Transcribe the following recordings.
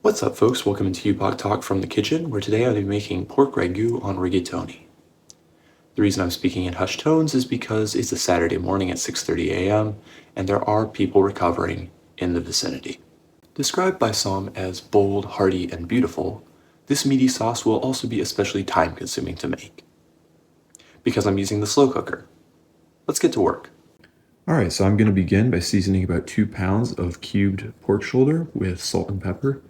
What's up, folks? Welcome to HuPAC Talk from the kitchen, where today I'll be making pork ragu on rigatoni. The reason I'm speaking in hushed tones is because it's a Saturday morning at 6:30 a.m. and there are people recovering in the vicinity. Described by some as bold, hearty, and beautiful, this meaty sauce will also be especially time-consuming to make, because I'm using the slow cooker. Let's get to work. Alright, so I'm going to begin by seasoning about 2 pounds of cubed pork shoulder with salt and pepper.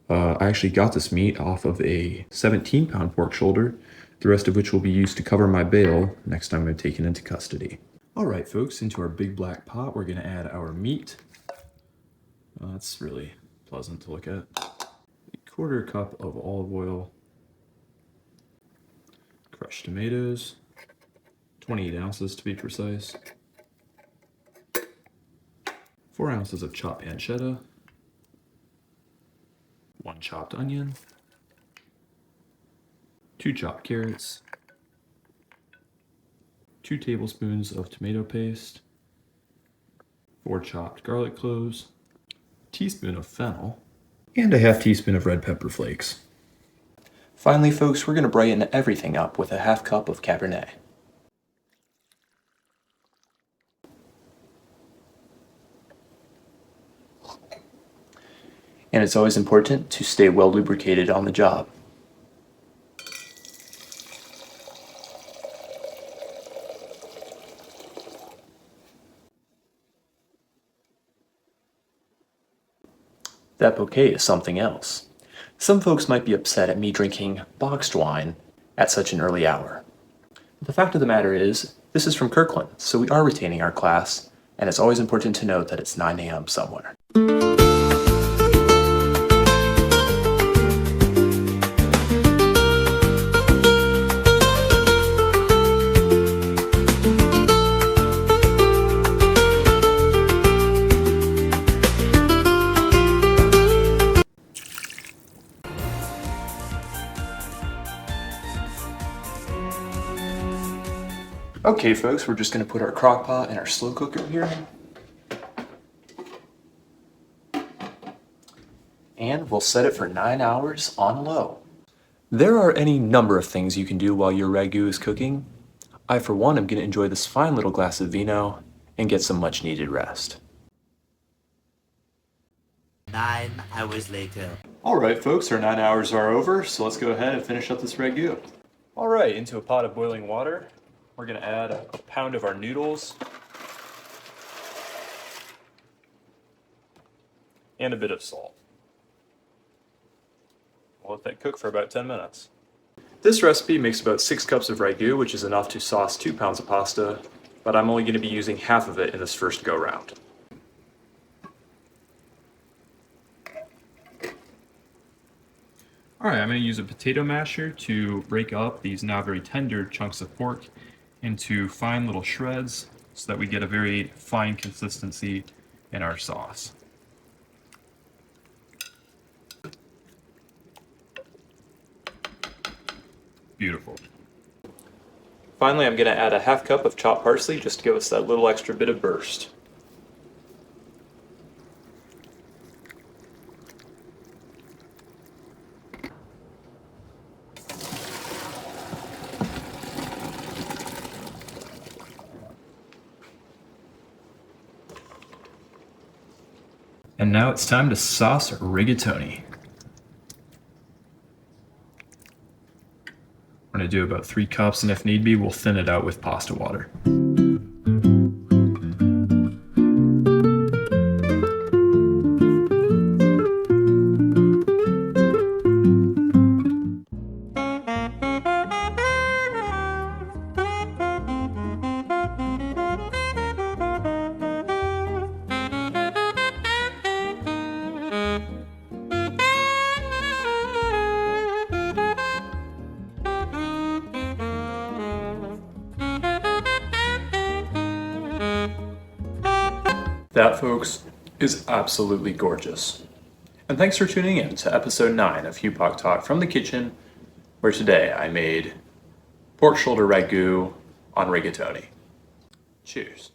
I actually got this meat off of a 17-pound pork shoulder, the rest of which will be used to cover my bail next time I'm taken into custody. Alright folks, into our big black pot we're going to add our meat. That's really pleasant to look at. A quarter cup of olive oil, crushed tomatoes, 28 ounces to be precise, 4 ounces of chopped pancetta, 1 chopped onion, 2 chopped carrots, 2 tablespoons of tomato paste, 4 chopped garlic cloves, a teaspoon of fennel, and a half teaspoon of red pepper flakes. Finally, folks, we're going to brighten everything up with a half cup of Cabernet. And it's always important to stay well lubricated on the job. That bouquet is something else. Some folks might be upset at me drinking boxed wine at such an early hour. The fact of the matter is, this is from Kirkland, so we are retaining our class, and it's always important to note that it's 9 a.m. somewhere. Okay folks, we're just going to put our crock pot and our slow cooker here. And we'll set it for 9 hours on low. There are any number of things you can do while your ragu is cooking. I for one am going to enjoy this fine little glass of vino and get some much needed rest. 9 hours later. Alright folks, our 9 hours are over, so let's go ahead and finish up this ragu. Alright, into a pot of boiling water, we're going to add a pound of our noodles and a bit of salt. We'll let that cook for about 10 minutes. This recipe makes about 6 cups of ragu, which is enough to sauce 2 pounds of pasta, but I'm only going to be using half of it in this first go round. Alright, I'm going to use a potato masher to break up these now very tender chunks of pork into fine little shreds so that we get a very fine consistency in our sauce. Beautiful. Finally, I'm going to add a half cup of chopped parsley just to give us that little extra bit of burst. And now it's time to sauce rigatoni. We're going to do about 3 cups, and if need be, we'll thin it out with pasta water. That, folks, is absolutely gorgeous. And thanks for tuning in to episode 9 of HuPAC Talk from the kitchen, where today I made pork shoulder ragu on rigatoni. Cheers.